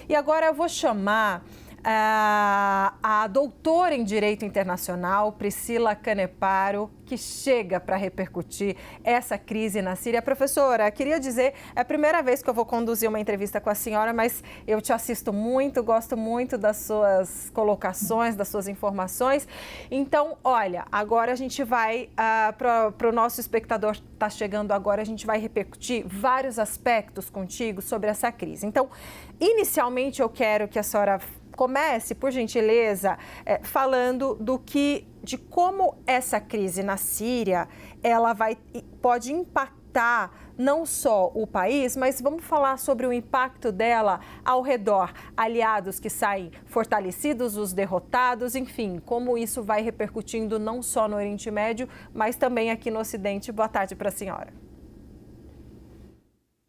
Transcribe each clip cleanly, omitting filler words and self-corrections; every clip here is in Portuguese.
E agora eu vou chamar a doutora em Direito Internacional, Priscila Caneparo, que chega para repercutir essa crise na Síria. Professora, queria dizer, é a primeira vez que eu vou conduzir uma entrevista com a senhora, mas eu te assisto muito, gosto muito das suas colocações, das suas informações. Então, olha, agora a gente vai, para o nosso espectador que está chegando agora, a gente vai repercutir vários aspectos contigo sobre essa crise. Então, inicialmente eu quero que a senhora comece, por gentileza, falando de como essa crise na Síria, pode impactar não só o país, mas vamos falar sobre o impacto dela ao redor, aliados que saem fortalecidos, os derrotados, enfim, como isso vai repercutindo não só no Oriente Médio, mas também aqui no Ocidente. Boa tarde para a senhora.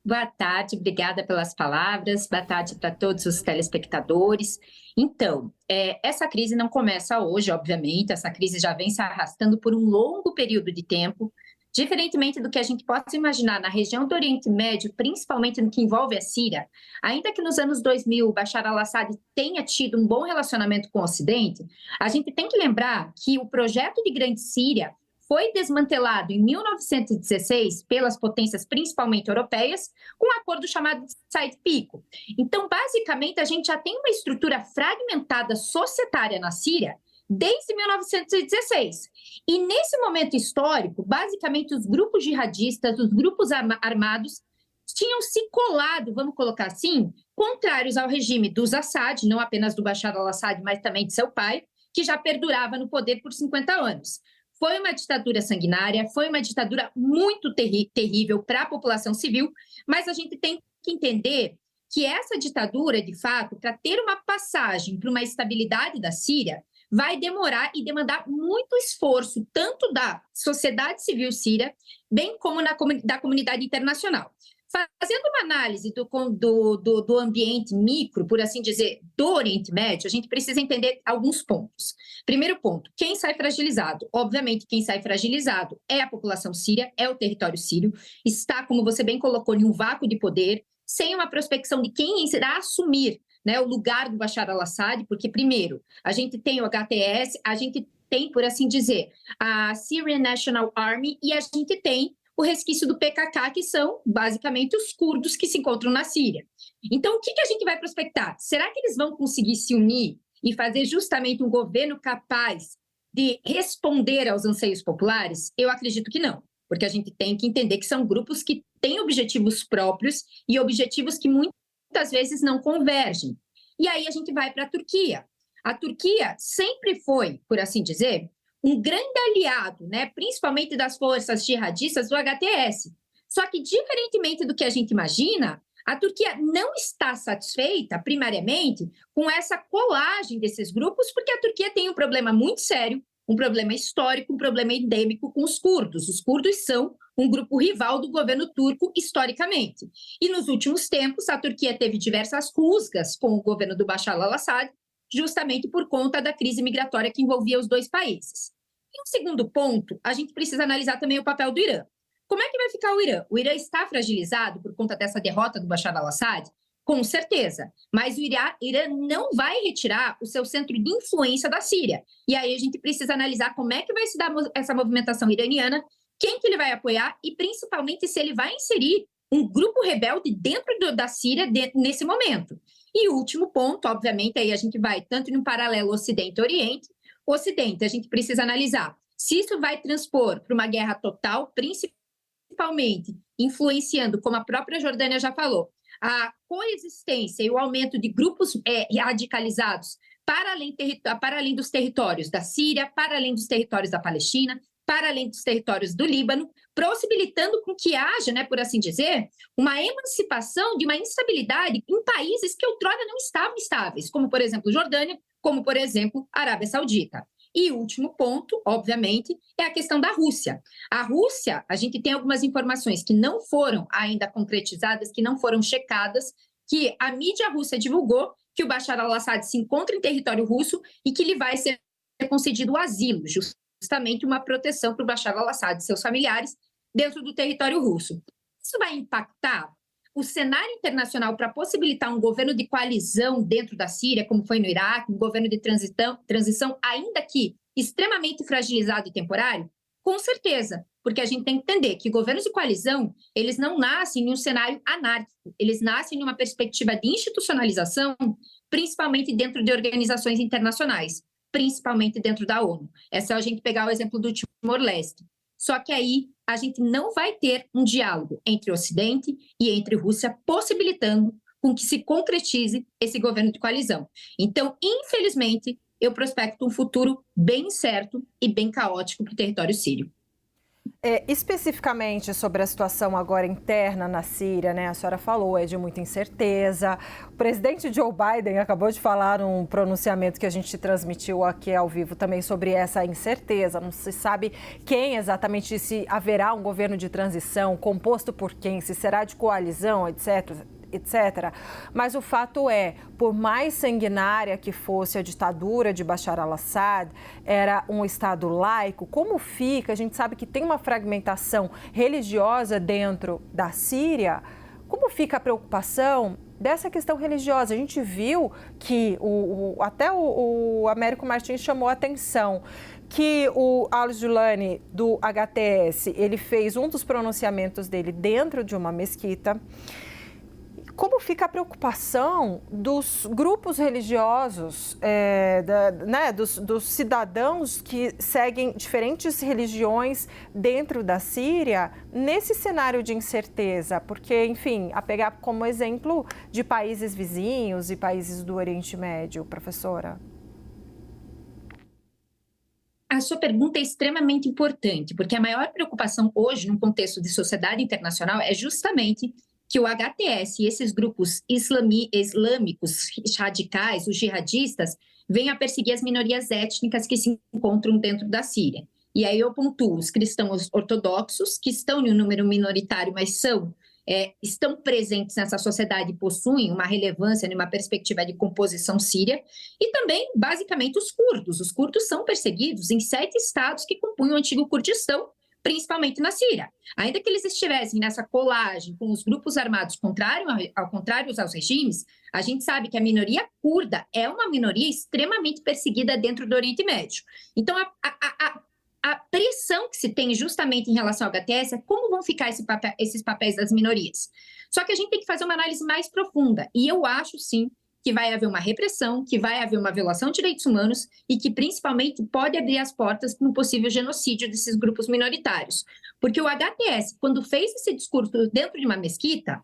Boa tarde, obrigada pelas palavras, boa tarde para todos os telespectadores. Então, essa crise não começa hoje, obviamente, essa crise já vem se arrastando por um longo período de tempo, diferentemente do que a gente possa imaginar na região do Oriente Médio, principalmente no que envolve a Síria. Ainda que nos anos 2000 Bashar al-Assad tenha tido um bom relacionamento com o Ocidente, a gente tem que lembrar que o projeto de Grande Síria foi desmantelado em 1916 pelas potências principalmente europeias, com um acordo chamado de Sykes-Picot. Então, basicamente, a gente já tem uma estrutura fragmentada societária na Síria desde 1916. E nesse momento histórico, basicamente, os grupos jihadistas, os grupos armados, tinham se colado, vamos colocar assim, contrários ao regime dos Assad, não apenas do Bashar al-Assad, mas também de seu pai, que já perdurava no poder por 50 anos. Foi uma ditadura sanguinária, foi uma ditadura muito terrível para a população civil, mas a gente tem que entender que essa ditadura, de fato, para ter uma passagem para uma estabilidade da Síria, vai demorar e demandar muito esforço, tanto da sociedade civil síria, bem como da comunidade internacional. Fazendo uma análise do ambiente micro, por assim dizer, do Oriente Médio, a gente precisa entender alguns pontos. Primeiro ponto, quem sai fragilizado? Obviamente, quem sai fragilizado é a população síria, é o território sírio, está, como você bem colocou, em um vácuo de poder, sem uma prospecção de quem irá assumir, né, o lugar do Bashar al-Assad, porque, primeiro, a gente tem o HTS, a gente tem, por assim dizer, a Syrian National Army e a gente tem o resquício do PKK, que são basicamente os curdos que se encontram na Síria. Então, o que a gente vai prospectar? Será que eles vão conseguir se unir e fazer justamente um governo capaz de responder aos anseios populares? Eu acredito que não, porque a gente tem que entender que são grupos que têm objetivos próprios e objetivos que muitas vezes não convergem. E aí a gente vai para a Turquia. A Turquia sempre foi, por assim dizer, um grande aliado, né, principalmente das forças jihadistas do HTS. Só que, diferentemente do que a gente imagina, a Turquia não está satisfeita, primariamente, com essa colagem desses grupos, porque a Turquia tem um problema muito sério, um problema histórico, um problema endêmico com os curdos. Os curdos são um grupo rival do governo turco historicamente. E nos últimos tempos, a Turquia teve diversas rusgas com o governo do Bashar al-Assad, justamente por conta da crise migratória que envolvia os dois países. E um segundo ponto, a gente precisa analisar também o papel do Irã. Como é que vai ficar o Irã? O Irã está fragilizado por conta dessa derrota do Bashar al-Assad? Com certeza, mas o Irã não vai retirar o seu centro de influência da Síria. E aí a gente precisa analisar como é que vai se dar essa movimentação iraniana, quem que ele vai apoiar e principalmente se ele vai inserir um grupo rebelde dentro da Síria nesse momento. E o último ponto, obviamente, aí a gente vai tanto em um paralelo Ocidente-Oriente. Ocidente, a gente precisa analisar se isso vai transpor para uma guerra total, principalmente influenciando, como a própria Jordânia já falou, a coexistência e o aumento de grupos radicalizados para além dos territórios da Síria, para além dos territórios da Palestina, para além dos territórios do Líbano, possibilitando com que haja, né, por assim dizer, uma emancipação de uma instabilidade em países que outrora não estavam estáveis, como, por exemplo, Jordânia, como, por exemplo, Arábia Saudita. E o último ponto, obviamente, é a questão da Rússia. A Rússia, a gente tem algumas informações que não foram ainda concretizadas, que não foram checadas, que a mídia russa divulgou que o Bashar al-Assad se encontra em território russo e que lhe vai ser concedido o asilo, justamente uma proteção para o Bashar al-Assad e seus familiares dentro do território russo. Isso vai impactar o cenário internacional para possibilitar um governo de coalizão dentro da Síria, como foi no Iraque, um governo de transição, ainda que extremamente fragilizado e temporário? Com certeza, porque a gente tem que entender que governos de coalizão, eles não nascem em um cenário anárquico, eles nascem em uma perspectiva de institucionalização, principalmente dentro de organizações internacionais, principalmente dentro da ONU. É só a gente pegar o exemplo do Timor-Leste. Só que aí a gente não vai ter um diálogo entre o Ocidente e entre Rússia, possibilitando com que se concretize esse governo de coalizão. Então, infelizmente, eu prospecto um futuro bem incerto e bem caótico para o território sírio. Especificamente sobre a situação agora interna na Síria, né? A senhora falou, é de muita incerteza. O presidente Joe Biden acabou de falar num pronunciamento que a gente transmitiu aqui ao vivo também sobre essa incerteza. Não se sabe quem exatamente, se haverá um governo de transição, composto por quem, se será de coalizão, etc. Mas o fato é, por mais sanguinária que fosse a ditadura de Bashar al-Assad, era um Estado laico. Como fica? A gente sabe que tem uma fragmentação religiosa dentro da Síria. Como fica a preocupação dessa questão religiosa? A gente viu que até o Américo Martins chamou a atenção que o Al-Julani do HTS, ele fez um dos pronunciamentos dele dentro de uma mesquita. Como fica a preocupação dos grupos religiosos, dos cidadãos que seguem diferentes religiões dentro da Síria, nesse cenário de incerteza? Porque, enfim, a pegar como exemplo de países vizinhos e países do Oriente Médio, professora. A sua pergunta é extremamente importante, porque a maior preocupação hoje, no contexto de sociedade internacional, é justamente que o HTS e esses grupos islâmicos radicais, os jihadistas, venham a perseguir as minorias étnicas que se encontram dentro da Síria. E aí eu pontuo os cristãos ortodoxos, que estão em um número minoritário, mas estão presentes nessa sociedade e possuem uma relevância numa perspectiva de composição síria, e também, basicamente, os curdos. Os curdos são perseguidos em 7 estados que compunham o antigo Kurdistão, principalmente na Síria. Ainda que eles estivessem nessa colagem com os grupos armados contrários aos regimes, a gente sabe que a minoria curda é uma minoria extremamente perseguida dentro do Oriente Médio. Então, a pressão que se tem justamente em relação ao HTS é como vão ficar esses papéis das minorias. Só que a gente tem que fazer uma análise mais profunda, e eu acho, sim, que vai haver uma repressão, que vai haver uma violação de direitos humanos e que, principalmente, pode abrir as portas para um possível genocídio desses grupos minoritários. Porque o HTS, quando fez esse discurso dentro de uma mesquita,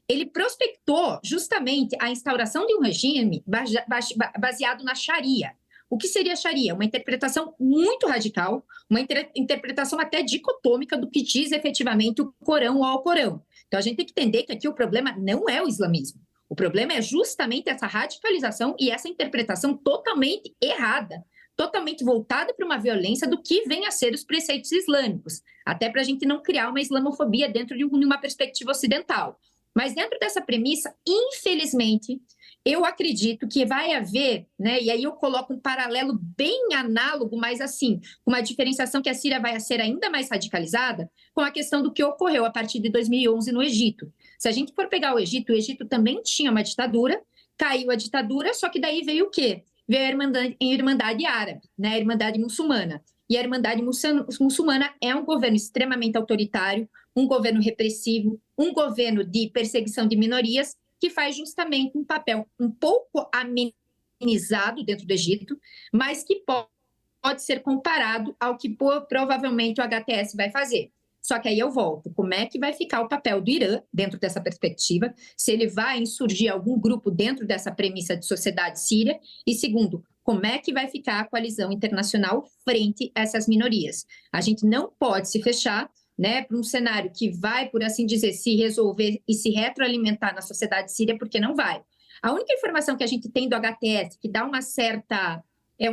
ele prospectou justamente a instauração de um regime baseado na Sharia. O que seria a Sharia? Uma interpretação muito radical, uma interpretação até dicotômica do que diz efetivamente o Corão ou Alcorão. Então, a gente tem que entender que aqui o problema não é o islamismo. O problema é justamente essa radicalização e essa interpretação totalmente errada, totalmente voltada para uma violência do que vem a ser os preceitos islâmicos, até para a gente não criar uma islamofobia dentro de uma perspectiva ocidental. Mas dentro dessa premissa, infelizmente, eu acredito que vai haver, né, e aí eu coloco um paralelo bem análogo, mas assim, uma diferenciação que a Síria vai ser ainda mais radicalizada com a questão do que ocorreu a partir de 2011 no Egito. Se a gente for pegar o Egito também tinha uma ditadura, caiu a ditadura, só que daí veio o quê? Veio a Irmandade Árabe, né, a Irmandade Muçulmana. E a Irmandade Muçulmana é um governo extremamente autoritário, um governo repressivo, um governo de perseguição de minorias, que faz justamente um papel um pouco amenizado dentro do Egito, mas que pode ser comparado ao que provavelmente o HTS vai fazer. Só que aí eu volto, como é que vai ficar o papel do Irã dentro dessa perspectiva, se ele vai insurgir algum grupo dentro dessa premissa de sociedade síria, e segundo, como é que vai ficar a coalizão internacional frente a essas minorias. A gente não pode se fechar, né, para um cenário que vai, por assim dizer, se resolver e se retroalimentar na sociedade síria, porque não vai. A única informação que a gente tem do HTS que dá um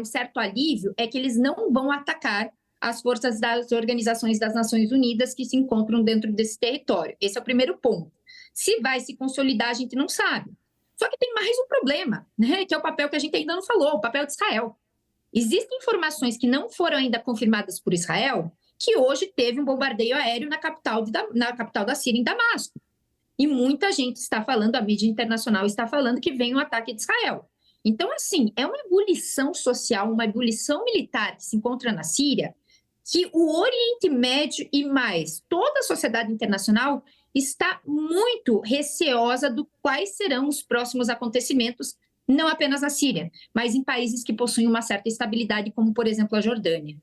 certo alívio é que eles não vão atacar as forças das organizações das Nações Unidas que se encontram dentro desse território. Esse é o primeiro ponto. Se vai se consolidar, a gente não sabe. Só que tem mais um problema, né, que é o papel que a gente ainda não falou, o papel de Israel. Existem informações que não foram ainda confirmadas por Israel, que hoje teve um bombardeio aéreo na capital da Síria, em Damasco. e muita gente está falando, a mídia internacional está falando que vem um ataque de Israel. Então, assim, é uma ebulição social, uma ebulição militar que se encontra na Síria, que o Oriente Médio e mais toda a sociedade internacional está muito receosa do quais serão os próximos acontecimentos, não apenas na Síria, mas em países que possuem uma certa estabilidade, como, por exemplo, a Jordânia.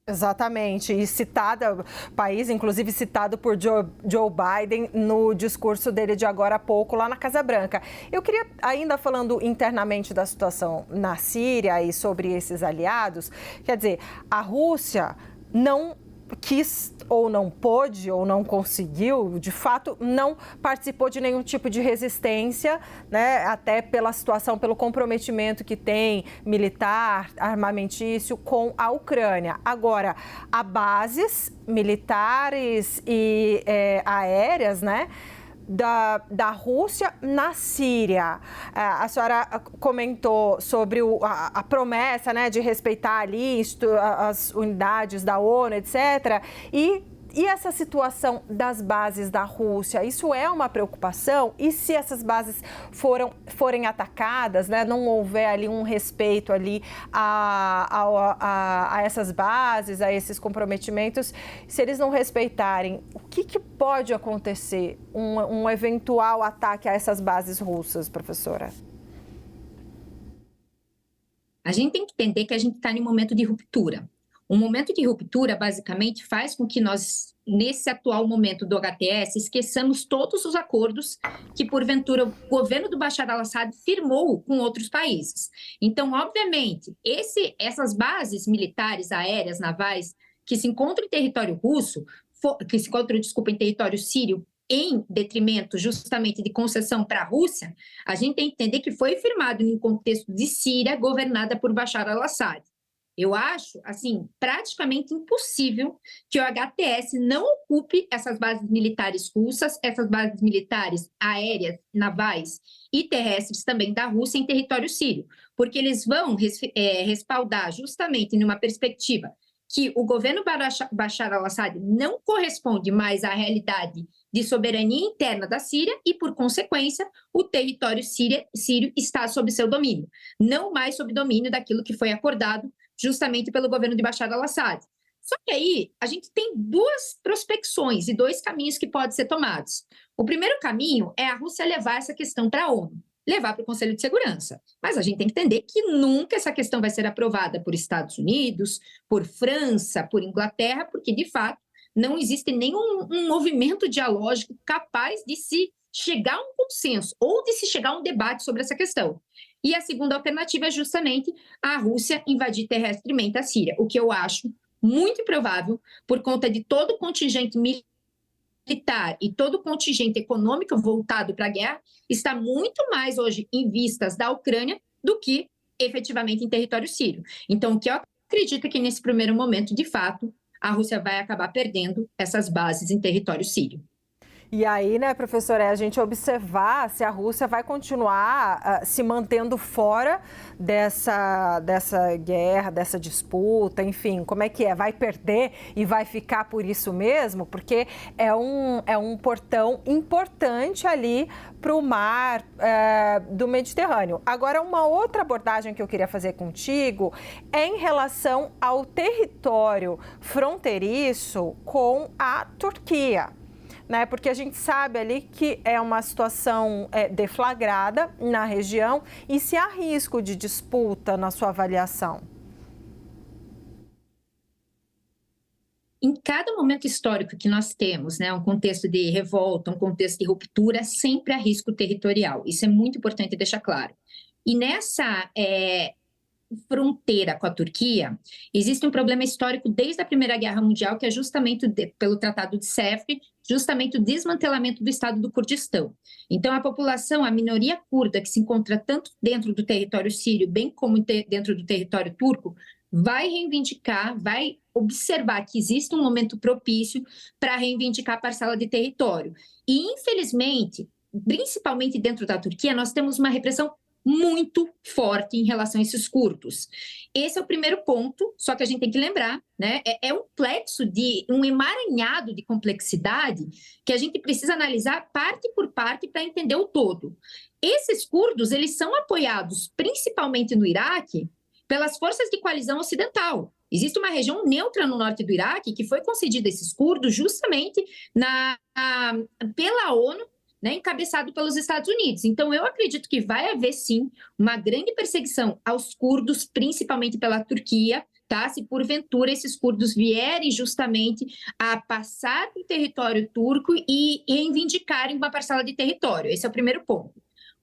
Exatamente, e citada, país inclusive citado por Joe Biden no discurso dele de agora há pouco lá na Casa Branca. Eu queria, ainda falando internamente da situação na Síria e sobre esses aliados, quer dizer, a Rússia não quis ou não pôde ou não conseguiu, de fato, não participou de nenhum tipo de resistência, né? Até pela situação, pelo comprometimento que tem militar, armamentício com a Ucrânia. Agora, há bases militares e aéreas, né? Da Rússia na Síria. A senhora comentou sobre a promessa, né, de respeitar ali as unidades da ONU, etc. E essa situação das bases da Rússia, isso é uma preocupação? E se essas bases forem atacadas, né, não houver ali um respeito ali a essas bases, a esses comprometimentos, se eles não respeitarem, o que pode acontecer? Um eventual ataque a essas bases russas, professora? A gente tem que entender que a gente está em um momento de ruptura. Um momento de ruptura, basicamente, faz com que nós, nesse atual momento do HTS, esqueçamos todos os acordos que, porventura, o governo do Bashar al-Assad firmou com outros países. Então, obviamente, essas bases militares, aéreas, navais, que se encontram em território russo, que se encontram, desculpa, em território sírio, em detrimento justamente de concessão para a Rússia, a gente tem que entender que foi firmado em um contexto de Síria governada por Bashar al-Assad. Eu acho, assim, praticamente impossível que o HTS não ocupe essas bases militares russas, essas bases militares aéreas, navais e terrestres também da Rússia em território sírio, porque eles vão respaldar justamente numa perspectiva que o governo Bashar al-Assad não corresponde mais à realidade de soberania interna da Síria e, por consequência, o território sírio está sob seu domínio, não mais sob domínio daquilo que foi acordado justamente pelo governo de Bashar al-Assad. Só que aí a gente tem duas prospecções e dois caminhos que podem ser tomados. O primeiro caminho é a Rússia levar essa questão para a ONU, levar para o Conselho de Segurança. Mas a gente tem que entender que nunca essa questão vai ser aprovada por Estados Unidos, por França, por Inglaterra, porque, de fato, não existe nenhum movimento dialógico capaz de se chegar a um consenso ou de se chegar a um debate sobre essa questão. E a segunda alternativa é justamente a Rússia invadir terrestremente a Síria, o que eu acho muito improvável por conta de todo o contingente militar e todo o contingente econômico voltado para a guerra está muito mais hoje em vistas da Ucrânia do que efetivamente em território sírio. Então, o que eu acredito é que nesse primeiro momento, de fato, a Rússia vai acabar perdendo essas bases em território sírio. E aí, né, professora, é a gente observar se a Rússia vai continuar se mantendo fora dessa guerra, dessa disputa, enfim, como é que é? Vai perder e vai ficar por isso mesmo? Porque é um portão importante ali para o mar do Mediterrâneo. Agora, uma outra abordagem que eu queria fazer contigo é em relação ao território fronteiriço com a Turquia. Né, porque a gente sabe ali que é uma situação deflagrada na região e se há risco de disputa na sua avaliação. Em cada momento histórico que nós temos, né, um contexto de revolta, um contexto de ruptura, sempre há risco territorial. Isso é muito importante deixar claro. E nessa fronteira com a Turquia, existe um problema histórico desde a Primeira Guerra Mundial, que é justamente pelo Tratado de Sèvres, justamente o desmantelamento do Estado do Kurdistão. Então, a população, a minoria curda, que se encontra tanto dentro do território sírio, bem como dentro do território turco, vai reivindicar, vai observar que existe um momento propício para reivindicar a parcela de território. E, infelizmente, principalmente dentro da Turquia, nós temos uma repressão muito forte em relação a esses curdos. Esse é o primeiro ponto, só que a gente tem que lembrar, né? É um plexo de um emaranhado de complexidade que a gente precisa analisar parte por parte para entender o todo. Esses curdos, eles são apoiados principalmente no Iraque pelas forças de coalizão ocidental. Existe uma região neutra no norte do Iraque que foi concedida a esses curdos justamente pela ONU, né, encabeçado pelos Estados Unidos. Então, eu acredito que vai haver, sim, uma grande perseguição aos curdos, principalmente pela Turquia, tá? Se porventura esses curdos vierem justamente a passar para o território turco e reivindicarem uma parcela de território. Esse é o primeiro ponto.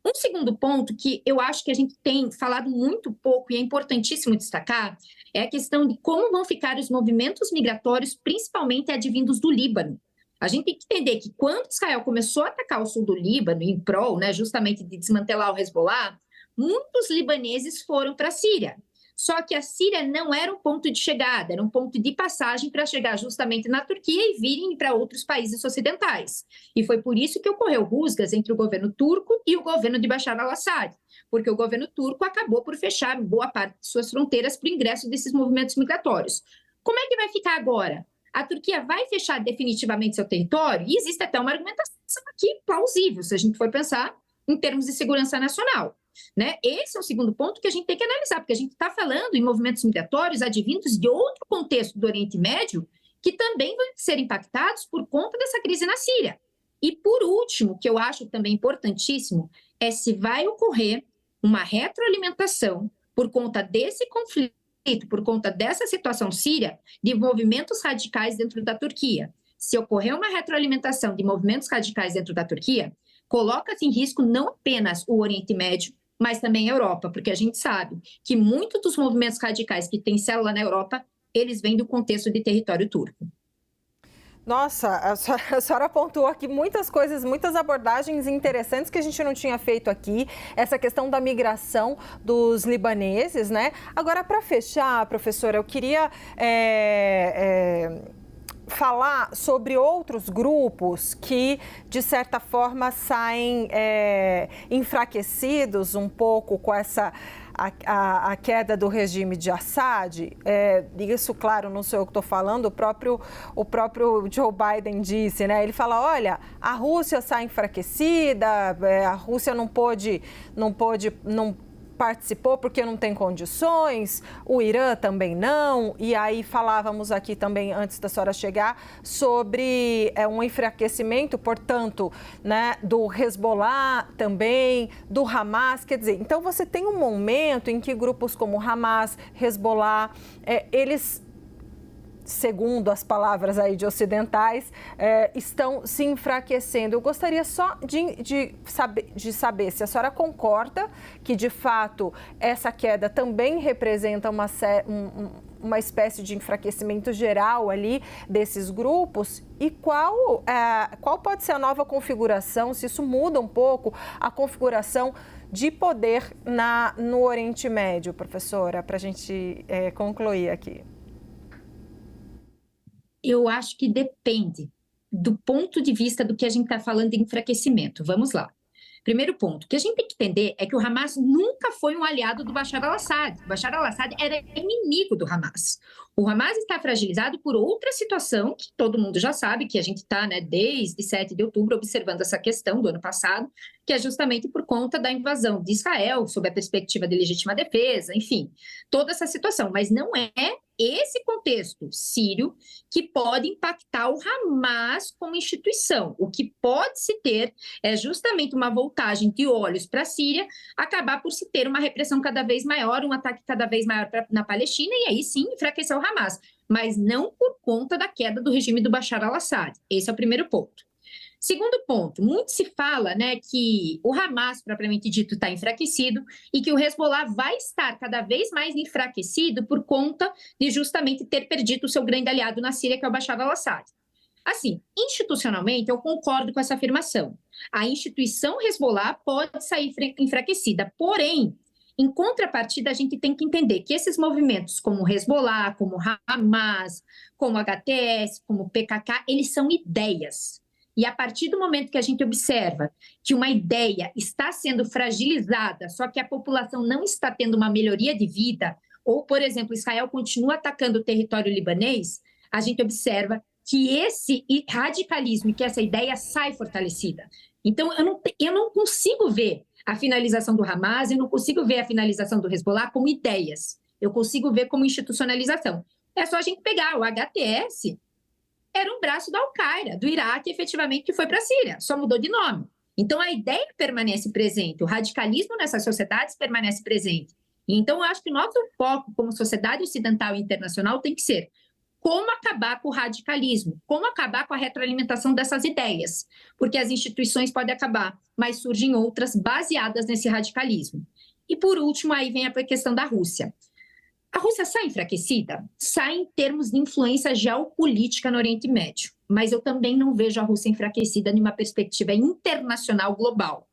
Um segundo ponto que eu acho que a gente tem falado muito pouco e é importantíssimo destacar é a questão de como vão ficar os movimentos migratórios, principalmente advindos do Líbano. A gente tem que entender que quando Israel começou a atacar o sul do Líbano, em prol, né, justamente de desmantelar o Hezbollah, muitos libaneses foram para a Síria. Só que a Síria não era um ponto de chegada, era um ponto de passagem para chegar justamente na Turquia e virem para outros países ocidentais. E foi por isso que ocorreu rusgas entre o governo turco e o governo de Bashar al-Assad, porque o governo turco acabou por fechar boa parte de suas fronteiras para o ingresso desses movimentos migratórios. Como é que vai ficar agora? A Turquia vai fechar definitivamente seu território? E existe até uma argumentação aqui plausível, se a gente for pensar em termos de segurança nacional. Né? Esse é o segundo ponto que a gente tem que analisar, porque a gente está falando em movimentos migratórios advindos de outro contexto do Oriente Médio que também vão ser impactados por conta dessa crise na Síria. E, por último, que eu acho também importantíssimo, é se vai ocorrer uma retroalimentação por conta desse conflito, por conta dessa situação síria, de movimentos radicais dentro da Turquia. Se ocorrer uma retroalimentação de movimentos radicais dentro da Turquia, coloca-se em risco não apenas o Oriente Médio, mas também a Europa, porque a gente sabe que muitos dos movimentos radicais que têm célula na Europa, eles vêm do contexto de território turco. Nossa, a senhora pontuou aqui muitas coisas, muitas abordagens interessantes que a gente não tinha feito aqui. Essa questão da migração dos libaneses, né? Agora, para fechar, professora, eu queria falar sobre outros grupos que, de certa forma, saem enfraquecidos um pouco com essa... A queda do regime de Assad, isso, claro, não sou eu que estou falando, o próprio Joe Biden disse, né? Ele fala, olha, a Rússia sai enfraquecida, a Rússia não participou porque não tem condições, o Irã também não, e aí falávamos aqui também, antes da senhora chegar, sobre um enfraquecimento, portanto, né, do Hezbollah também, do Hamas, quer dizer, então você tem um momento em que grupos como Hamas, Hezbollah, eles, segundo as palavras aí de ocidentais, estão se enfraquecendo. Eu gostaria só de saber se a senhora concorda que, de fato, essa queda também representa uma espécie de enfraquecimento geral ali desses grupos e qual pode ser a nova configuração, se isso muda um pouco a configuração de poder no Oriente Médio, professora, para a gente concluir aqui. Eu acho que depende do ponto de vista do que a gente está falando de enfraquecimento. Vamos lá. Primeiro ponto, o que a gente tem que entender é que o Hamas nunca foi um aliado do Bashar al-Assad. O Bashar al-Assad era inimigo do Hamas. O Hamas está fragilizado por outra situação que todo mundo já sabe, que a gente está, né, desde 7 de outubro observando essa questão do ano passado, que é justamente por conta da invasão de Israel, sob a perspectiva de legítima defesa, enfim, toda essa situação. Mas não é esse contexto sírio que pode impactar o Hamas como instituição. O que pode se ter é justamente uma voltagem de olhos para a Síria, acabar por se ter uma repressão cada vez maior, um ataque cada vez maior na Palestina, e aí sim enfraquecer o Hamas, mas não por conta da queda do regime do Bashar al-Assad. Esse é o primeiro ponto. Segundo ponto, muito se fala, né, que o Hamas, propriamente dito, está enfraquecido e que o Hezbollah vai estar cada vez mais enfraquecido por conta de justamente ter perdido o seu grande aliado na Síria, que é o Bashar al-Assad. Assim, institucionalmente, eu concordo com essa afirmação. A instituição Hezbollah pode sair enfraquecida, porém, em contrapartida, a gente tem que entender que esses movimentos como o Hezbollah, como o Hamas, como o HTS, como o PKK, eles são ideias. E a partir do momento que a gente observa que uma ideia está sendo fragilizada, só que a população não está tendo uma melhoria de vida, ou, por exemplo, Israel continua atacando o território libanês, a gente observa que esse radicalismo e que essa ideia sai fortalecida. Então, eu não consigo ver a finalização do Hamas, eu não consigo ver a finalização do Hezbollah como ideias, eu consigo ver como institucionalização. É só a gente pegar o HTS, era um braço da Al-Qaeda, do Iraque, efetivamente, que foi para a Síria, só mudou de nome. Então, a ideia permanece presente, o radicalismo nessas sociedades permanece presente. Então, eu acho que o nosso foco como sociedade ocidental e internacional tem que ser como acabar com o radicalismo, como acabar com a retroalimentação dessas ideias, porque as instituições podem acabar, mas surgem outras baseadas nesse radicalismo. E, por último, aí vem a questão da Rússia. A Rússia sai enfraquecida? Sai em termos de influência geopolítica no Oriente Médio, mas eu também não vejo a Rússia enfraquecida numa perspectiva internacional global.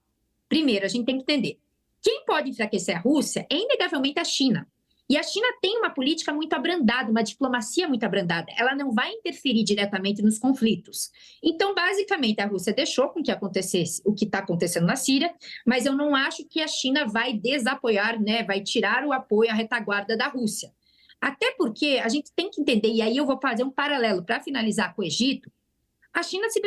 Primeiro, a gente tem que entender, quem pode enfraquecer a Rússia é inegavelmente a China. E a China tem uma política muito abrandada, uma diplomacia muito abrandada. Ela não vai interferir diretamente nos conflitos. Então, basicamente, a Rússia deixou com que acontecesse o que está acontecendo na Síria, mas eu não acho que a China vai desapoiar, né, vai tirar o apoio à retaguarda da Rússia. Até porque a gente tem que entender, e aí eu vou fazer um paralelo para finalizar com o Egito, a China se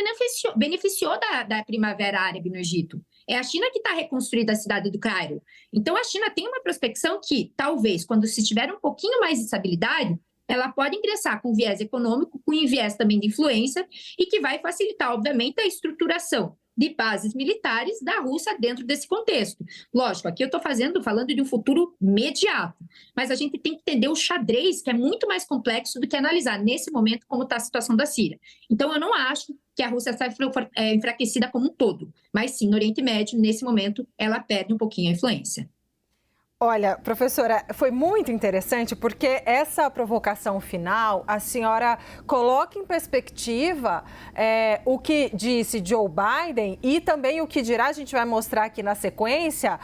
beneficiou da Primavera Árabe no Egito. É a China que está reconstruindo a cidade do Cairo. Então, a China tem uma prospecção que, talvez, quando se tiver um pouquinho mais de estabilidade, ela pode ingressar com viés econômico, com viés também de influência, e que vai facilitar, obviamente, a estruturação de bases militares da Rússia dentro desse contexto. Lógico, aqui eu estou falando de um futuro imediato, mas a gente tem que entender o xadrez, que é muito mais complexo do que analisar, nesse momento, como está a situação da Síria. Então, eu não acho que a Rússia sai enfraquecida como um todo, mas sim, no Oriente Médio, nesse momento, ela perde um pouquinho a influência. Olha, professora, foi muito interessante porque essa provocação final, a senhora coloca em perspectiva o que disse Joe Biden e também o que dirá, a gente vai mostrar aqui na sequência,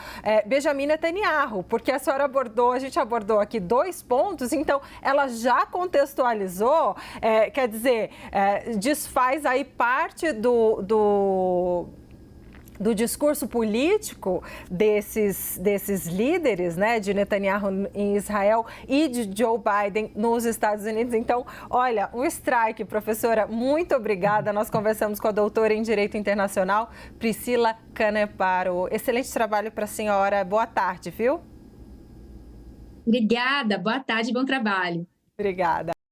Benjamin Netanyahu, porque a gente abordou aqui 2 pontos, então ela já contextualizou, quer dizer, desfaz aí parte do discurso político desses líderes, né, de Netanyahu em Israel e de Joe Biden nos Estados Unidos. Então, olha, um strike, professora, muito obrigada. Nós conversamos com a doutora em Direito Internacional, Priscila Caneparo. Excelente trabalho para a senhora. Boa tarde, viu? Obrigada, boa tarde, bom trabalho. Obrigada.